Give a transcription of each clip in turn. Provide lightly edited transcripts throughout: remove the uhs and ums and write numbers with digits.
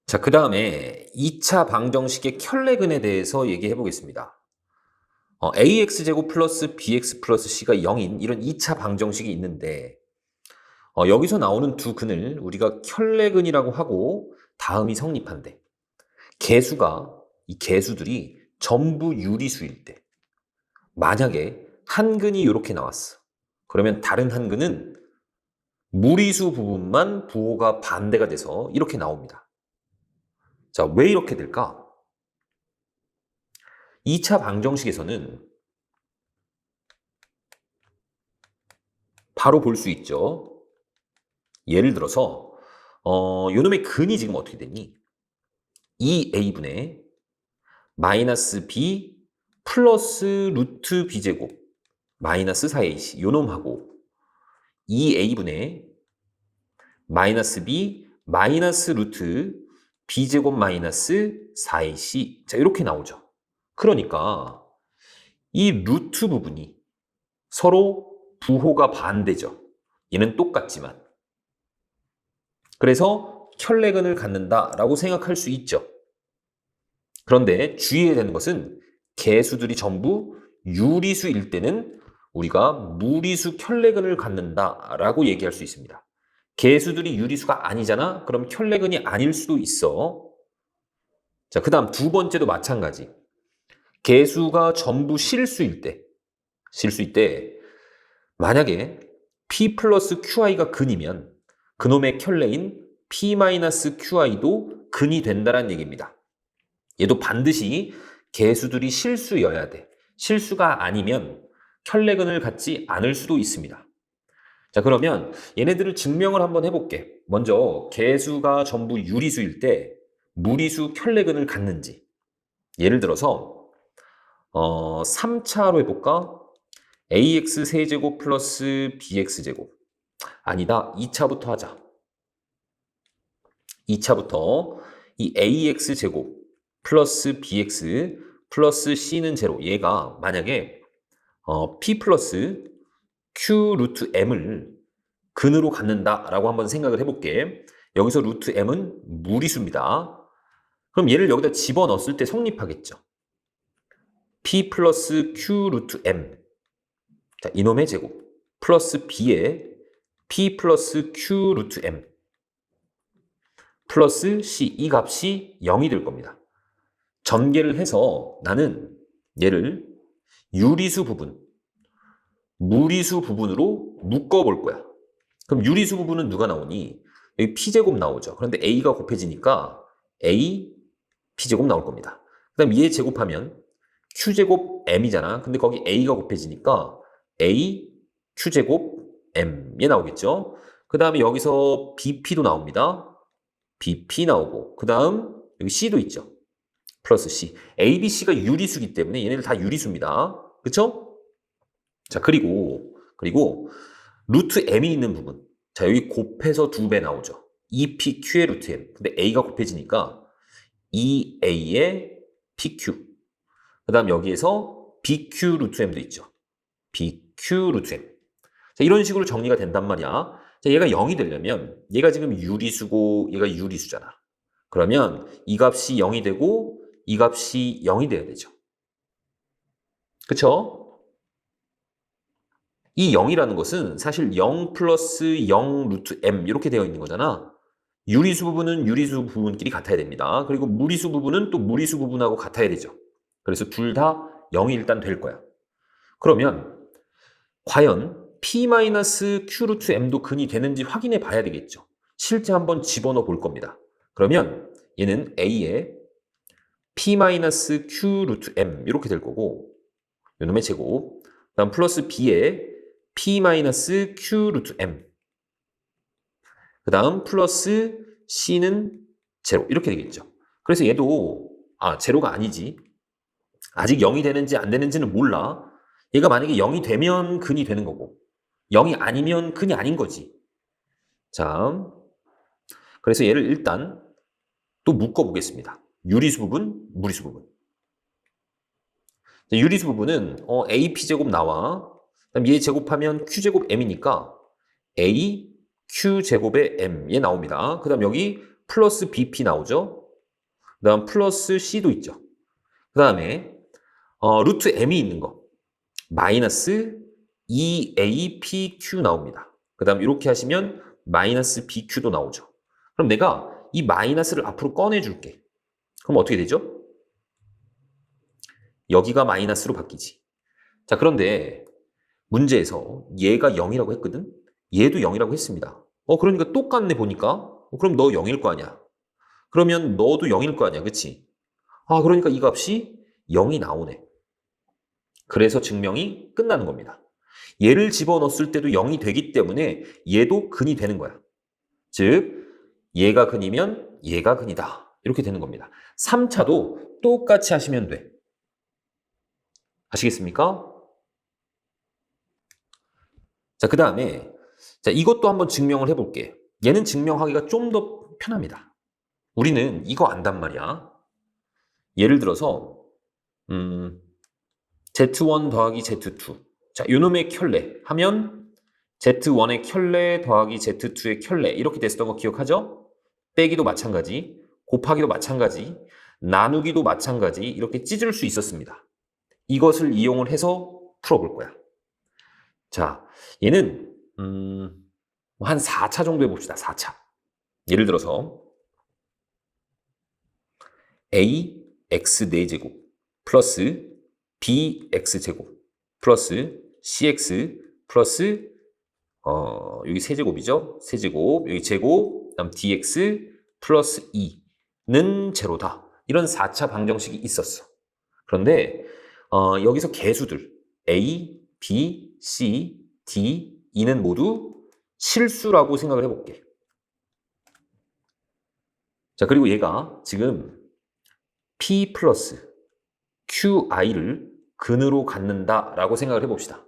자, 그 다음에 2차 방정식의 켤레근에 대해서 얘기해 보겠습니다. ax제곱 플러스 bx 플러스 c가 0인 이런 2차 방정식이 있는데 여기서 나오는 두 근을 우리가 켤레근이라고 하고 다음이 성립한대. 이 개수들이 전부 유리수일 때 만약에 한 근이 이렇게 나왔어. 그러면 다른 한 근은 무리수 부분만 부호가 반대가 돼서 이렇게 나옵니다. 자, 왜 이렇게 될까? 2차 방정식에서는 바로 볼 수 있죠. 예를 들어서 요놈의 근이 지금 어떻게 되니? 2a분의 마이너스 b 플러스 루트 b제곱 마이너스 4ac 요놈하고 2a분의 마이너스 b 마이너스 루트 b제곱 마이너스 4ac 자 이렇게 나오죠. 그러니까 이 루트 부분이 서로 부호가 반대죠. 얘는 똑같지만. 그래서 켤레근을 갖는다라고 생각할 수 있죠. 그런데 주의해야 되는 것은 개수들이 전부 유리수일 때는 우리가 무리수 켤레근을 갖는다라고 얘기할 수 있습니다. 개수들이 유리수가 아니잖아? 그럼 켤레근이 아닐 수도 있어. 자, 그 다음 두 번째도 마찬가지. 개수가 전부 실수일 때 만약에 p 플러스 qi가 근이면 그놈의 켤레인 p-qi도 근이 된다는 얘기입니다. 얘도 반드시 개수들이 실수여야 돼. 실수가 아니면 켤레근을 갖지 않을 수도 있습니다. 자, 그러면 얘네들을 증명을 한번 해볼게. 먼저 개수가 전부 유리수일 때 무리수 켤레근을 갖는지. 예를 들어서 3차로 해볼까? ax 세제곱 플러스 bx제곱. 아니다. 2차부터 하자. 2차부터 이 ax제곱 플러스 bx 플러스 c는 제로. 얘가 만약에 p 플러스 q 루트 m을 근으로 갖는다라고 한번 생각을 해볼게. 여기서 루트 m은 무리수입니다. 그럼 얘를 여기다 집어넣었을 때 성립하겠죠. p 플러스 q 루트 m 자, 이놈의 제곱 플러스 b에 p 플러스 q 루트 m 플러스 c 이 값이 0이 될 겁니다. 전개를 해서 나는 얘를 유리수 부분, 무리수 부분으로 묶어볼 거야. 그럼 유리수 부분은 누가 나오니? 여기 p제곱 나오죠. 그런데 a가 곱해지니까 a p제곱 나올 겁니다. 그 다음 얘 제곱하면 q제곱 m이잖아. 근데 거기 a가 곱해지니까 a q제곱 m 얘 나오겠죠. 그 다음에 여기서 bp도 나옵니다. bp 나오고 그 다음 여기 c도 있죠. 플러스 c. a, b, c가 유리수기 때문에 얘네들 다 유리수입니다. 그쵸? 자, 그리고 루트 m이 있는 부분. 자, 여기 곱해서 2배 나오죠. 2pq의 루트 m. 근데 a가 곱해지니까 2a의 pq. 그 다음 여기에서 bq 루트 m도 있죠. bq 루트 m. 자, 이런 식으로 정리가 된단 말이야. 자, 얘가 0이 되려면 얘가 지금 유리수고 얘가 유리수잖아. 그러면 이 값이 0이 되고 이 값이 0이 돼야 되죠. 그쵸? 이 0이라는 것은 사실 0 플러스 0 루트 m 이렇게 되어 있는 거잖아. 유리수 부분은 유리수 부분끼리 같아야 됩니다. 그리고 무리수 부분은 또 무리수 부분하고 같아야 되죠. 그래서 둘 다 0이 일단 될 거야. 그러면 과연 p-q 루트 m도 근이 되는지 확인해 봐야 되겠죠. 실제 한번 집어넣어 볼 겁니다. 그러면 얘는 a의 p-q 루트 m 이렇게 될 거고 요놈의 제곱 그다음 플러스 b의 p-q 루트 m 그 다음 플러스 c는 제로 이렇게 되겠죠. 그래서 얘도 제로가 아니지. 아직 0이 되는지 안 되는지는 몰라. 얘가 만약에 0이 되면 근이 되는 거고 0이 아니면 근이 아닌 거지. 자, 그래서 얘를 일단 또 묶어보겠습니다. 유리수 부분, 무리수 부분. 유리수 부분은 AP제곱 나와. 그다음 얘 제곱하면 Q제곱 M이니까 A, Q제곱의 M 얘 나옵니다. 그 다음 여기 플러스 BP 나오죠. 그 다음 플러스 C도 있죠. 그 다음에 루트 M이 있는 거 마이너스 2APQ 나옵니다. 그 다음 이렇게 하시면 마이너스 BQ도 나오죠. 그럼 내가 이 마이너스를 앞으로 꺼내줄게. 그럼 어떻게 되죠? 여기가 마이너스로 바뀌지. 자, 그런데 문제에서 얘가 0이라고 했거든? 얘도 0이라고 했습니다. 그러니까 똑같네 보니까. 그럼 너 0일 거 아니야. 그러면 너도 0일 거 아니야. 그치? 그러니까 이 값이 0이 나오네. 그래서 증명이 끝나는 겁니다. 얘를 집어넣었을 때도 0이 되기 때문에 얘도 근이 되는 거야. 즉, 얘가 근이면 얘가 근이다. 이렇게 되는 겁니다. 3차도 똑같이 하시면 돼. 아시겠습니까? 자, 그 다음에 이것도 한번 증명을 해볼게. 얘는 증명하기가 좀 더 편합니다. 우리는 이거 안단 말이야. 예를 들어서 Z1 더하기 Z2. 자, 요놈의 켤레 하면 Z1의 켤레 더하기 Z2의 켤레 이렇게 됐었던 거 기억하죠? 빼기도 마찬가지, 곱하기도 마찬가지, 나누기도 마찬가지 이렇게 찢을 수 있었습니다. 이것을 이용을 해서 풀어볼 거야. 자, 얘는 한 4차 정도 해봅시다. 4차. 예를 들어서 ax 4제곱 플러스 bx 제곱 플러스 cx 플러스 여기 세제곱이죠. 세제곱 여기 제곱 그다음 dx 플러스 2는 제로다. 이런 4차 방정식이 있었어. 그런데 여기서 개수들 a, b, c, d, e는 모두 실수라고 생각을 해볼게. 자, 그리고 얘가 지금 p 플러스 qi를 근으로 갖는다라고 생각을 해봅시다.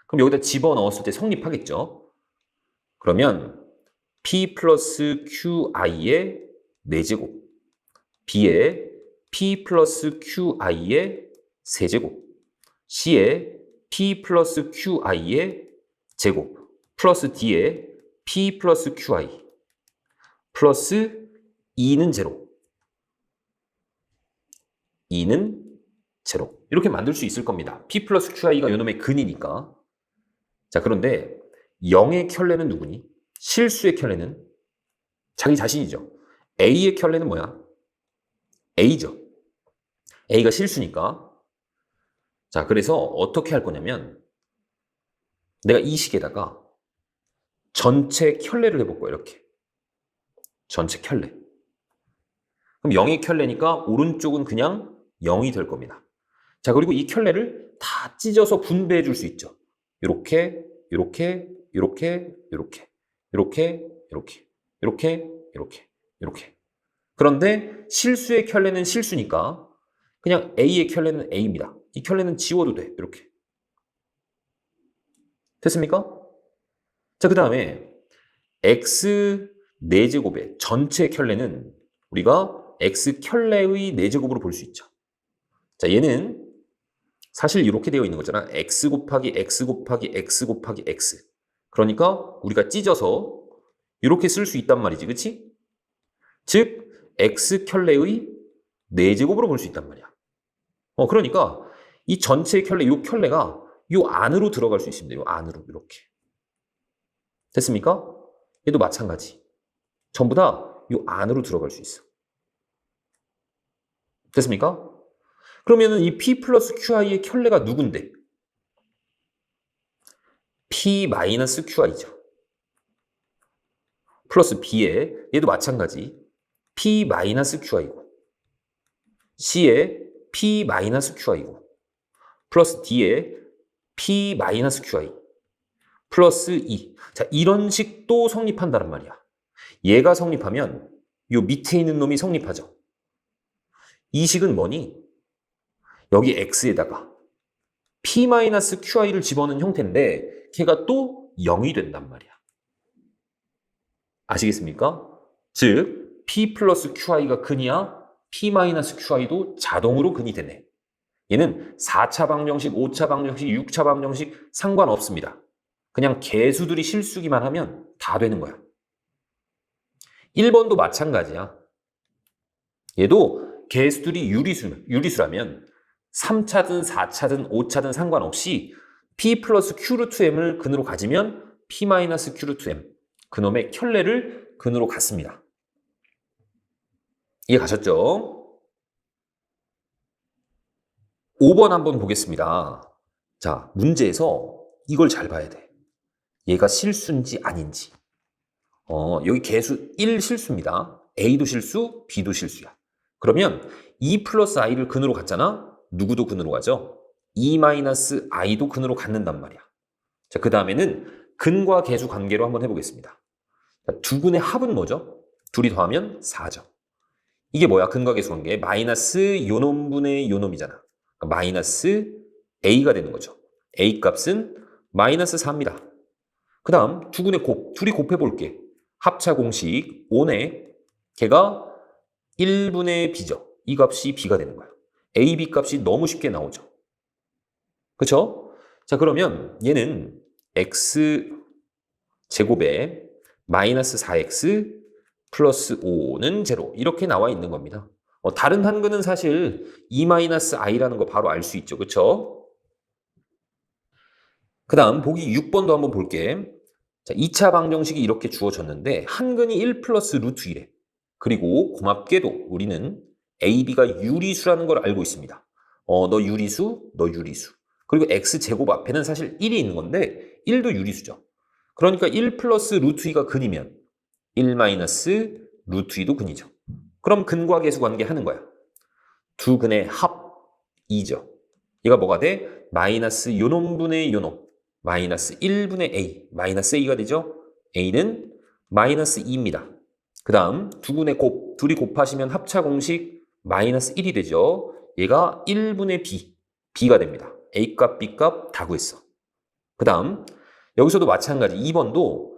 그럼 여기다 집어넣었을 때 성립하겠죠? 그러면 p 플러스 qi의 4제곱 b에 p 플러스 qi의 세제곱 c에 p 플러스 qi의 제곱 플러스 d에 p 플러스 qi 플러스 2는 제로 2는 제로 이렇게 만들 수 있을 겁니다. p 플러스 qi가 요놈의 근이니까. 자, 그런데 0의 켤레는 누구니? 실수의 켤레는 자기 자신이죠. a의 켤레는 뭐야? a죠. a가 실수니까. 자, 그래서 어떻게 할 거냐면 내가 이 식에다가 전체 켤레를 해볼 거야. 이렇게 전체 켤레. 그럼 0의 켤레니까 오른쪽은 그냥 0이 될 겁니다. 자, 그리고 이 켤레를 다 찢어서 분배해 줄 수 있죠. 이렇게, 이렇게, 이렇게, 이렇게, 이렇게, 이렇게, 이렇게, 이렇게, 이렇게. 그런데 실수의 켤레는 실수니까 그냥 A의 켤레는 A입니다. 이 켤레는 지워도 돼. 이렇게. 됐습니까? 자, 그 다음에 X 4제곱의 전체 켤레는 우리가 X 켤레의 4제곱으로 볼 수 있죠. 자, 얘는 사실 이렇게 되어 있는 거잖아. X 곱하기 X 곱하기 X 곱하기 X. 그러니까 우리가 찢어서 이렇게 쓸 수 있단 말이지. 그치? 즉, X 켤레의 4제곱으로 볼 수 있단 말이야. 그러니까 이 전체 켤레, 이 켤레가 이 안으로 들어갈 수 있습니다. 이 안으로 이렇게. 됐습니까? 얘도 마찬가지. 전부 다 이 안으로 들어갈 수 있어. 됐습니까? 그러면은 이 P 플러스 QI의 켤레가 누군데? P 마이너스 QI죠. 플러스 B에 얘도 마찬가지. P 마이너스 QI고 C에 P 마이너스 QI고 플러스 D에 P 마이너스 QI 플러스 2. 자, 이런 식도 성립한다는 말이야. 얘가 성립하면 요 밑에 있는 놈이 성립하죠. 이 식은 뭐니? 여기 X에다가 P-QI를 집어넣은 형태인데 걔가 또 0이 된단 말이야. 아시겠습니까? 즉 P 플러스 QI가 근이야 P-QI도 자동으로 근이 되네. 얘는 4차 방정식, 5차 방정식, 6차 방정식 상관없습니다. 그냥 개수들이 실수기만 하면 다 되는 거야. 1번도 마찬가지야. 얘도 개수들이 유리수라면 3차든 4차든 5차든 상관없이 P 플러스 Q 루트 M을 근으로 가지면 P 마이너스 Q 루트 M, 그놈의 켤레를 근으로 갖습니다. 이해 가셨죠? 5번 한번 보겠습니다. 자, 문제에서 이걸 잘 봐야 돼. 얘가 실수인지 아닌지. 여기 개수 1 실수입니다. A도 실수, B도 실수야. 그러면 2 플러스 I를 근으로 갖잖아? 누구도 근으로 가죠? 2 마이너스 I도 근으로 갖는단 말이야. 자, 그 다음에는 근과 개수 관계로 한번 해보겠습니다. 자, 두 근의 합은 뭐죠? 둘이 더하면 4죠. 이게 뭐야? 근과 개수 관계. 마이너스 요놈분의 요놈이잖아. 그러니까 마이너스 A가 되는 거죠. A 값은 마이너스 4입니다. 그 다음 두 근의 곱, 둘이 곱해볼게. 합차 공식 5네. 걔가 1분의 B죠. 이 값이 B가 되는 거야. A, B 값이 너무 쉽게 나오죠. 그쵸? 자, 그러면 얘는 X 제곱에 마이너스 4X 플러스 5는 제로. 이렇게 나와 있는 겁니다. 다른 한근은 사실 2-i라는 거 바로 알 수 있죠. 그쵸? 그 다음 보기 6번도 한번 볼게. 자, 2차 방정식이 이렇게 주어졌는데 한근이 1 플러스 루트 1에 그리고 고맙게도 우리는 AB가 유리수라는 걸 알고 있습니다. 너 유리수, 너 유리수. 그리고 X제곱 앞에는 사실 1이 있는 건데 1도 유리수죠. 그러니까 1 플러스 루트 2가 근이면 1 마이너스 루트 2도 근이죠. 그럼 근과 개수 관계 하는 거야. 두 근의 합 2죠. 얘가 뭐가 돼? 마이너스 요놈분의 요놈. 마이너스 1분의 A. 마이너스 A가 되죠. A는 마이너스 2입니다. 그 다음 두 근의 곱. 둘이 곱하시면 합차 공식 마이너스 1이 되죠. 얘가 1분의 B. B가 됩니다. A 값, B 값 다 구했어. 그 다음 여기서도 마찬가지 2번도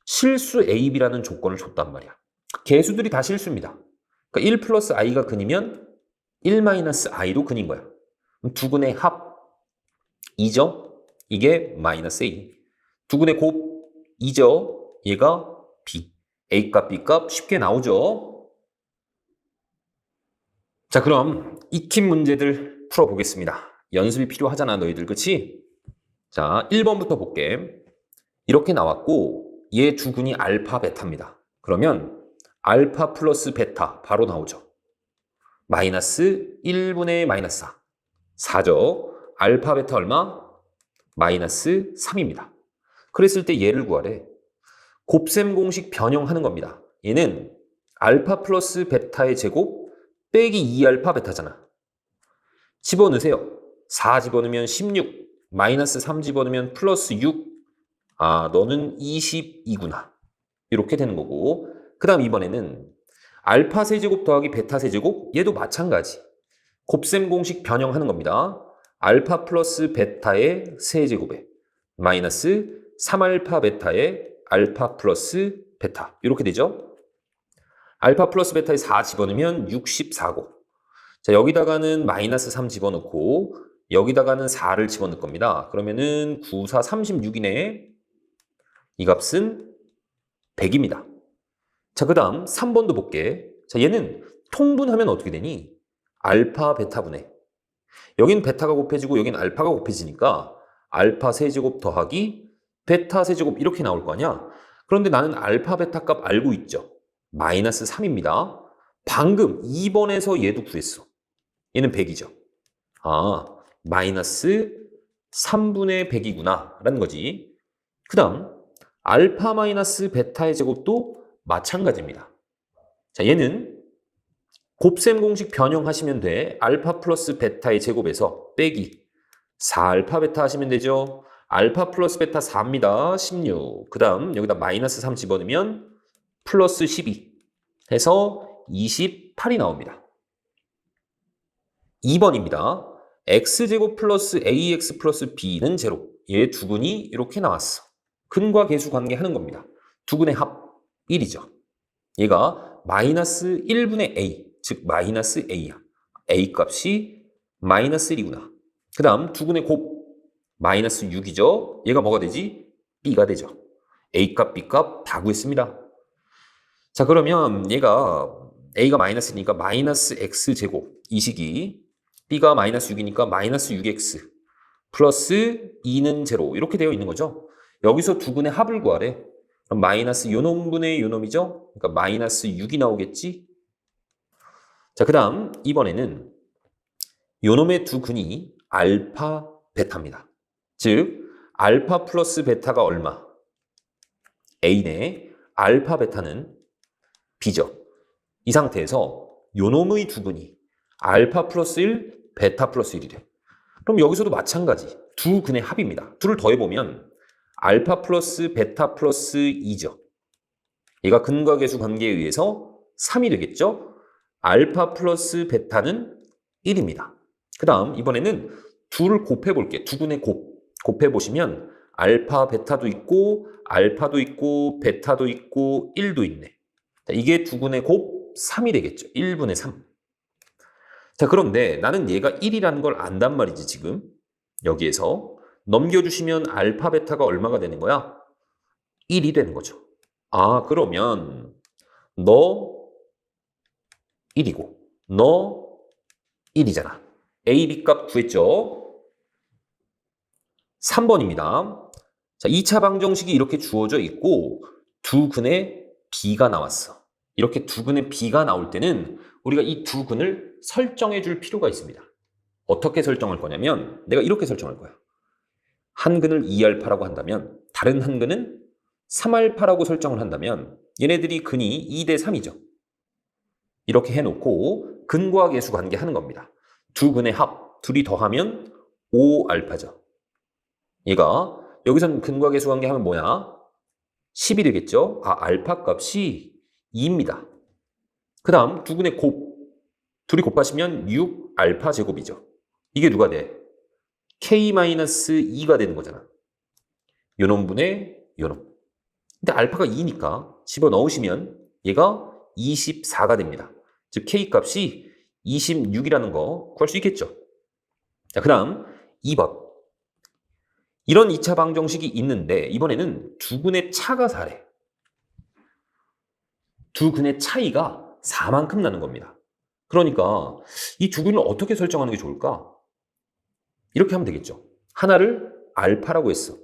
실수 AB라는 조건을 줬단 말이야. 개수들이 다 실수입니다. 그러니까 1 플러스 I가 근이면 1 마이너스 I도 근인 거야. 두 근의 합 2죠? 이게 마이너스 A. 두 근의 곱 2죠? 얘가 B. A 값, B 값 쉽게 나오죠? 자, 그럼 익힌 문제들 풀어보겠습니다. 연습이 필요하잖아, 너희들. 그치? 자, 1번부터 볼게. 이렇게 나왔고 얘 두 근이 알파, 베타입니다. 그러면 알파 플러스 베타 바로 나오죠. 마이너스 1분의 마이너스 4. 4죠. 알파, 베타 얼마? 마이너스 3입니다. 그랬을 때 얘를 구하래. 곱셈 공식 변형하는 겁니다. 얘는 알파 플러스 베타의 제곱 빼기 2알파 베타잖아. 집어넣으세요. 4 집어넣으면 16, 마이너스 3 집어넣으면 플러스 6. 아, 너는 22구나. 이렇게 되는 거고. 그 다음 이번에는 알파 세제곱 더하기 베타 세제곱, 얘도 마찬가지. 곱셈 공식 변형하는 겁니다. 알파 플러스 베타의 세제곱에 마이너스 3알파 베타의 알파 플러스 베타. 이렇게 되죠. 알파 플러스 베타에 4 집어넣으면 64고. 자, 여기다가는 마이너스 3 집어넣고 여기다가는 4를 집어넣을 겁니다. 그러면은 9, 4, 36이네. 이 값은 100입니다. 자, 그 다음 3번도 볼게. 자, 얘는 통분하면 어떻게 되니? 알파 베타분해. 여긴 베타가 곱해지고 여긴 알파가 곱해지니까 알파 세제곱 더하기 베타 세제곱 이렇게 나올 거 아니야? 그런데 나는 알파 베타 값 알고 있죠? 마이너스 3입니다. 방금 2번에서 얘도 구했어. 얘는 100이죠. 아, 마이너스 3분의 100이구나 라는 거지. 그 다음 알파 마이너스 베타의 제곱도 마찬가지입니다. 자, 얘는 곱셈 공식 변형하시면 돼. 알파 플러스 베타의 제곱에서 빼기 4알파 베타 하시면 되죠. 알파 플러스 베타 4입니다. 16. 그 다음 여기다 마이너스 3 집어넣으면 플러스 12 해서 28이 나옵니다. 2번입니다. x제곱 플러스 ax 플러스 b는 제로. 얘 두 근이 이렇게 나왔어. 근과 개수 관계 하는 겁니다. 두 근의 합 1이죠. 얘가 마이너스 1분의 a, 즉 마이너스 a야. a 값이 마이너스 1이구나. 그 다음 두 근의 곱 마이너스 6이죠. 얘가 뭐가 되지? b가 되죠. a 값, b 값 다 구했습니다. 자, 그러면 얘가 a가 마이너스니까 마이너스 x제곱 이 식이 b가 마이너스 6이니까 마이너스 6x 플러스 2는 제로 이렇게 되어 있는 거죠. 여기서 두 근의 합을 구하래. 그럼 마이너스 요놈분의 요놈이죠. 그러니까 마이너스 6이 나오겠지. 자, 그 다음 이번에는 요놈의 두 근이 알파, 베타입니다. 즉 알파 플러스 베타가 얼마? A네. 알파, 베타는 B죠. 이 상태에서 요놈의 두 근이 알파 플러스 1, 베타 플러스 1이래. 그럼 여기서도 마찬가지. 두 근의 합입니다. 둘을 더해보면 알파 플러스 베타 플러스 2죠. 얘가 근과 계수 관계에 의해서 3이 되겠죠. 알파 플러스 베타는 1입니다. 그 다음 이번에는 둘을 곱해볼게. 두 근의 곱해보시면 알파 베타도 있고 알파도 있고 베타도 있고 1도 있네. 자, 이게 두 근의 곱 3이 되겠죠. 1분의 3. 자, 그런데 나는 얘가 1이라는 걸 안단 말이지 지금. 여기에서 넘겨주시면 알파 베타가 얼마가 되는 거야? 1이 되는 거죠. 아, 그러면 너 1이고 너 1이잖아. A, B 값 구했죠? 3번입니다. 자, 2차 방정식이 이렇게 주어져 있고 두 근의 B가 나왔어. 이렇게 두 근의 B가 나올 때는 우리가 이 두 근을 설정해 줄 필요가 있습니다. 어떻게 설정할 거냐면 내가 이렇게 설정할 거야. 한 근을 2알파라고 한다면 다른 한 근은 3알파라고 설정을 한다면 얘네들이 근이 2대 3이죠. 이렇게 해놓고 근과 계수 관계 하는 겁니다. 두 근의 합, 둘이 더하면 5알파죠. 얘가 여기서는 근과 계수 관계 하면 뭐야? 10이 되겠죠? 아, 알파 값이 2입니다. 그 다음 두 근의 곱, 둘이 곱하시면 6알파 제곱이죠. 이게 누가 돼? K-2가 되는 거잖아. 요놈분의 요놈. 근데 알파가 2니까 집어넣으시면 얘가 24가 됩니다. 즉 K 값이 26이라는 거 구할 수 있겠죠. 자, 그 다음 2번. 이런 2차 방정식이 있는데 이번에는 두 근의 차가 4래. 두 근의 차이가 4만큼 나는 겁니다. 그러니까 이 두 근을 어떻게 설정하는 게 좋을까? 이렇게 하면 되겠죠. 하나를 알파라고 했어.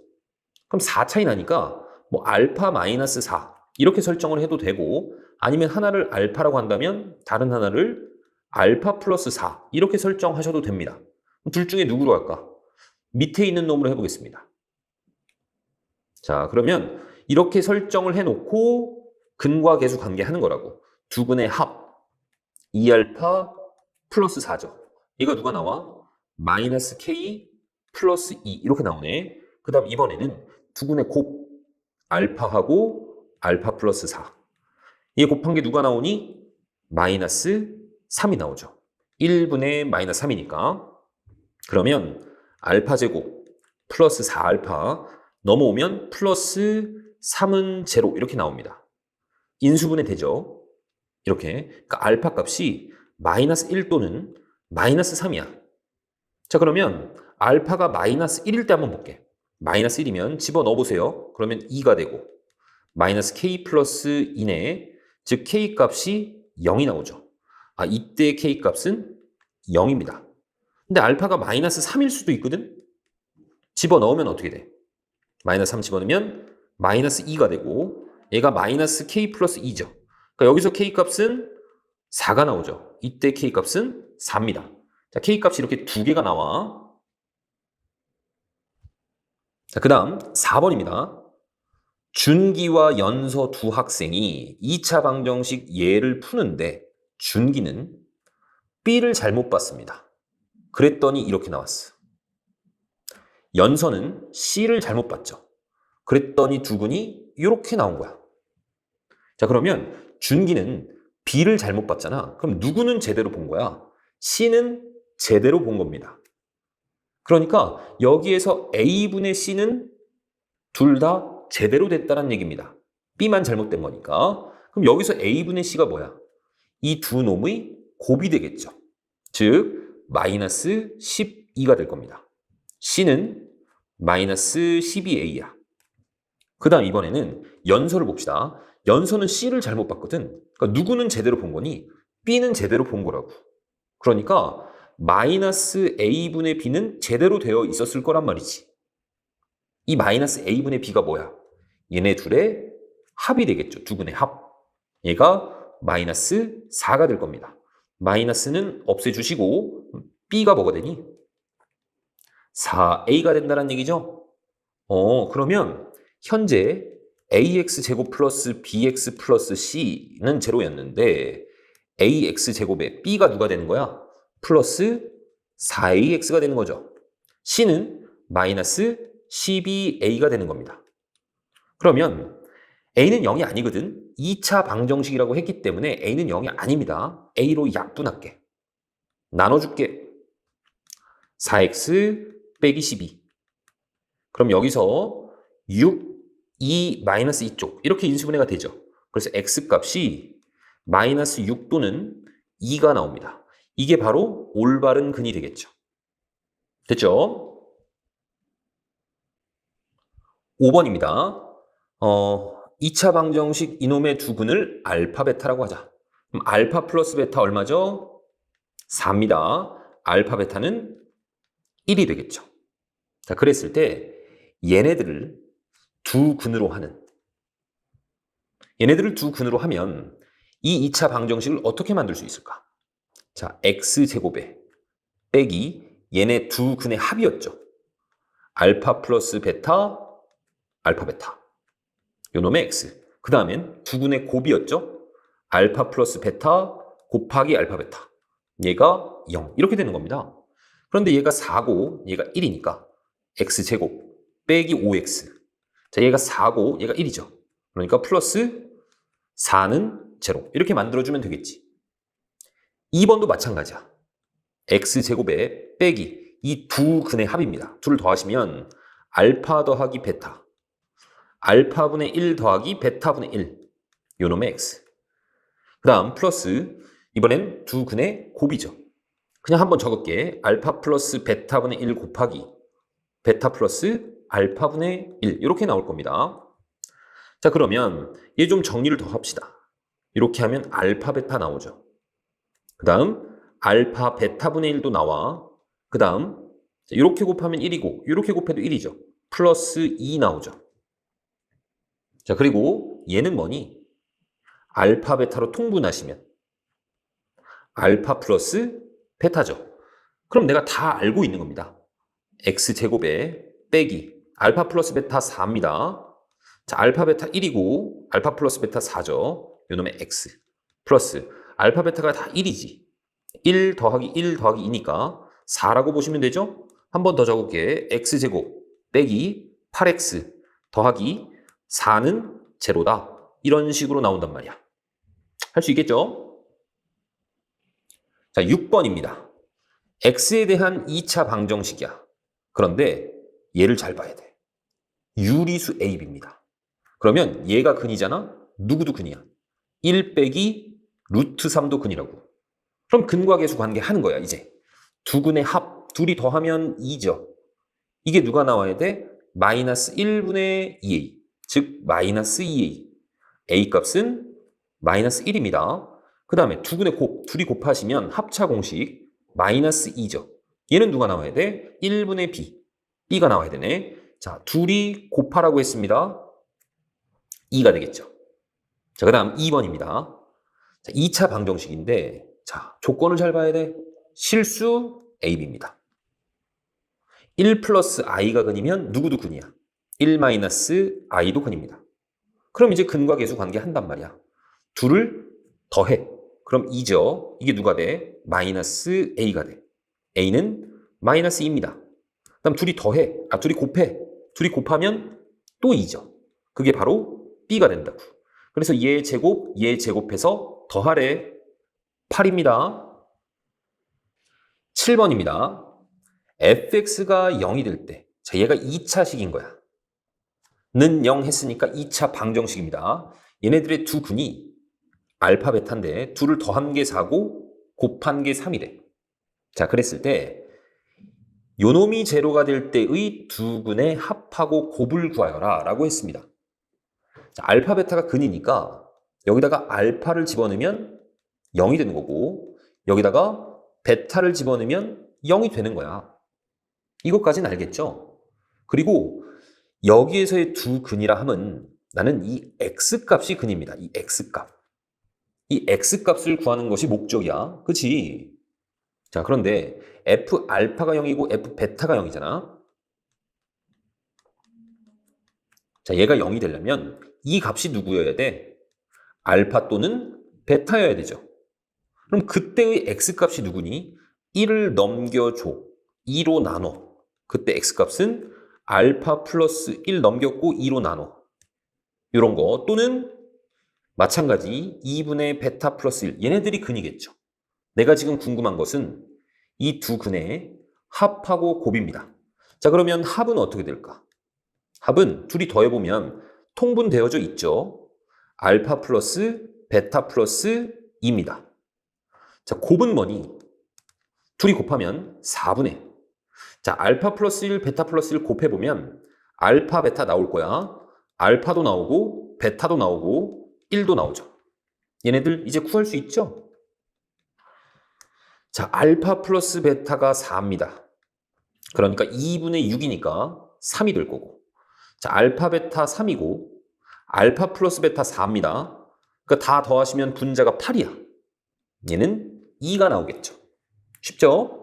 그럼 4 차이 나니까 뭐 알파 마이너스 4 이렇게 설정을 해도 되고 아니면 하나를 알파라고 한다면 다른 하나를 알파 플러스 4 이렇게 설정하셔도 됩니다. 둘 중에 누구로 할까? 밑에 있는 놈으로 해보겠습니다. 자, 그러면 이렇게 설정을 해놓고 근과 계수 관계하는 거라고. 두 근의 합 2알파 플러스 4죠. 이거 누가 나와? 마이너스 K 플러스 2 이렇게 나오네. 그 다음 이번에는 두 근의 곱 알파하고 알파 플러스 4 이게 곱한 게 누가 나오니? 마이너스 3이 나오죠. 1분의 마이너스 3이니까 그러면 알파 제곱 플러스 4알파 넘어오면 플러스 3은 제로 이렇게 나옵니다. 인수분해 되죠. 이렇게 그러니까 알파 값이 마이너스 1 또는 마이너스 3이야. 자, 그러면 알파가 마이너스 1일 때 한번 볼게. 마이너스 1이면 집어넣어 보세요. 그러면 2가 되고 마이너스 K 플러스 2네. 즉 K 값이 0이 나오죠. 아, 이때 K 값은 0입니다. 근데 알파가 마이너스 3일 수도 있거든? 집어넣으면 어떻게 돼? 마이너스 3 집어넣으면 마이너스 2가 되고 얘가 마이너스 K 플러스 2죠. 그러니까 여기서 K 값은 4가 나오죠. 이때 K 값은 4입니다. 자, K 값이 이렇게 두 개가 나와. 자, 그 다음 4번입니다. 준기와 연서 두 학생이 2차 방정식 예를 푸는데 준기는 B를 잘못 봤습니다. 그랬더니 이렇게 나왔어. 연서는 C를 잘못 봤죠. 그랬더니 두 근이 이렇게 나온 거야. 자, 그러면 준기는 B를 잘못 봤잖아. 그럼 누구는 제대로 본 거야? C는 제대로 본 겁니다. 그러니까 여기에서 A분의 C는 둘 다 제대로 됐다는 얘기입니다. B만 잘못된 거니까. 그럼 여기서 A분의 C가 뭐야? 이 두 놈의 곱이 되겠죠. 즉 마이너스 12가 될 겁니다. C는 마이너스 12A야. 그 다음 이번에는 연서를 봅시다. 연서는 C를 잘못 봤거든. 그러니까 누구는 제대로 본 거니? B는 제대로 본 거라고. 그러니까 마이너스 A분의 B는 제대로 되어 있었을 거란 말이지. 이 마이너스 A분의 B가 뭐야? 얘네 둘의 합이 되겠죠. 두 분의 합. 얘가 마이너스 4가 될 겁니다. 마이너스는 없애주시고 B가 뭐가 되니? 4A가 된다는 얘기죠? 그러면 현재 AX제곱 플러스 BX 플러스 C는 제로였는데 AX제곱에 B가 누가 되는 거야? 플러스 4AX가 되는 거죠. C는 마이너스 12A가 되는 겁니다. 그러면 A는 0이 아니거든. 2차 방정식이라고 했기 때문에 A는 0이 아닙니다. A로 약분할게. 나눠줄게. 4X 빼기 12. 그럼 여기서 6, 2, 마이너스 2쪽 이렇게 인수분해가 되죠. 그래서 X값이 마이너스 6 또는 2가 나옵니다. 이게 바로 올바른 근이 되겠죠. 됐죠? 5번입니다. 2차 방정식 이놈의 두 근을 알파 베타라고 하자. 그럼 알파 플러스 베타 얼마죠? 4입니다. 알파 베타는 1이 되겠죠. 자, 그랬을 때 얘네들을 두 근으로 하면 이 2차 방정식을 어떻게 만들 수 있을까? 자, x제곱에 빼기 얘네 두 근의 합이었죠. 알파 플러스 베타, 알파 베타. 요놈의 x. 그 다음엔 두 근의 곱이었죠. 알파 플러스 베타 곱하기 알파 베타. 얘가 0. 이렇게 되는 겁니다. 그런데 얘가 4고 얘가 1이니까 x제곱 빼기 5x. 자, 얘가 4고 얘가 1이죠. 그러니까 플러스 4는 제로. 이렇게 만들어주면 되겠지. 2번도 마찬가지야. x제곱에 빼기 이 두 근의 합입니다. 둘을 더하시면 알파 더하기 베타. 알파분의 1 더하기 베타분의 1. 요놈의 x. 그 다음 플러스 이번엔 두 근의 곱이죠. 그냥 한번 적을게. 알파 플러스 베타분의 1 곱하기 베타 플러스 알파분의 1 이렇게 나올 겁니다. 자, 그러면 얘 좀 정리를 더 합시다. 이렇게 하면 알파 베타 나오죠. 그 다음 알파 베타분의 1도 나와. 그 다음 이렇게 곱하면 1이고 이렇게 곱해도 1이죠. 플러스 2 나오죠. 자, 그리고 얘는 뭐니? 알파 베타로 통분하시면 알파 플러스 베타죠. 그럼 내가 다 알고 있는 겁니다. x제곱에 빼기 알파 플러스 베타 4입니다. 자, 알파 베타 1이고 알파 플러스 베타 4죠. 요놈의 x 플러스 알파 베타가 다 1이지. 1 더하기 1 더하기 2니까 4라고 보시면 되죠. 한 번 더 적을게. x제곱 빼기 8x 더하기 4는 제로다. 이런 식으로 나온단 말이야. 할 수 있겠죠? 자, 6번입니다. x에 대한 2차 방정식이야. 그런데 얘를 잘 봐야 돼. 유리수 AB입니다. 그러면 얘가 근이잖아? 누구도 근이야. 1 빼기 루트 3도 근이라고. 그럼 근과 계수 관계 하는 거야, 이제. 두 근의 합, 둘이 더하면 2죠. 이게 누가 나와야 돼? 마이너스 1분의 2a. 즉, 마이너스 2a. a 값은 마이너스 1입니다. 그 다음에 두 근의 곱, 둘이 곱하시면 합차 공식 마이너스 2죠. 얘는 누가 나와야 돼? 1분의 b. b가 나와야 되네. 자, 둘이 곱하라고 했습니다. 2가 되겠죠. 자, 그 다음 2번입니다. 자, 2차 방정식인데, 자, 조건을 잘 봐야 돼. 실수 AB입니다. 1 플러스 i가 근이면 누구도 근이야. 1 마이너스 i도 근입니다. 그럼 이제 근과 계수 관계 한단 말이야. 둘을 더해. 그럼 2죠. 이게 누가 돼? 마이너스 a가 돼. a는 마이너스 2입니다. 그다음 둘이 더해. 둘이 곱해. 둘이 곱하면 또 2죠. 그게 바로 b가 된다고. 그래서 얘 제곱해서 더하래. 8입니다. 7번입니다. fx가 0이 될 때, 자, 얘가 2차식인 거야. 는 0 했으니까 2차 방정식입니다. 얘네들의 두 근이 알파 베타인데 둘을 더한 게 4고 곱한 게 3이래. 자, 그랬을 때 요놈이 제로가 될 때의 두 근의 합하고 곱을 구하여라 라고 했습니다. 자, 알파 베타가 근이니까 여기다가 알파를 집어넣으면 0이 되는 거고 여기다가 베타를 집어넣으면 0이 되는 거야. 이것까지는 알겠죠? 그리고 여기에서의 두 근이라 함은 나는 이 x값이 근입니다. 이 x값. 이 x값을 구하는 것이 목적이야. 그치? 자, 그런데 f 알파가 0이고 f 베타가 0이잖아. 자, 얘가 0이 되려면 이 값이 누구여야 돼? 알파 또는 베타여야 되죠. 그럼 그때의 x값이 누구니? 1을 넘겨줘. 2로 나눠. 그때 x값은 알파 플러스 1 넘겼고 2로 나눠. 이런 거. 또는 마찬가지 2분의 베타 플러스 1. 얘네들이 근이겠죠. 내가 지금 궁금한 것은 이 두 근의 합하고 곱입니다. 자, 그러면 합은 어떻게 될까? 합은 둘이 더해보면 통분되어져 있죠. 알파 플러스 베타 플러스 2입니다. 자, 곱은 뭐니? 둘이 곱하면 4분의. 자, 알파 플러스 1, 베타 플러스 1 곱해보면 알파, 베타 나올 거야. 알파도 나오고 베타도 나오고 1도 나오죠. 얘네들 이제 구할 수 있죠? 자, 알파 플러스 베타가 4입니다. 그러니까 2분의 6이니까 3이 될 거고. 자, 알파 베타 3이고 알파 플러스 베타 4입니다. 그러니까 다 더하시면 분자가 8이야. 얘는 2가 나오겠죠. 쉽죠?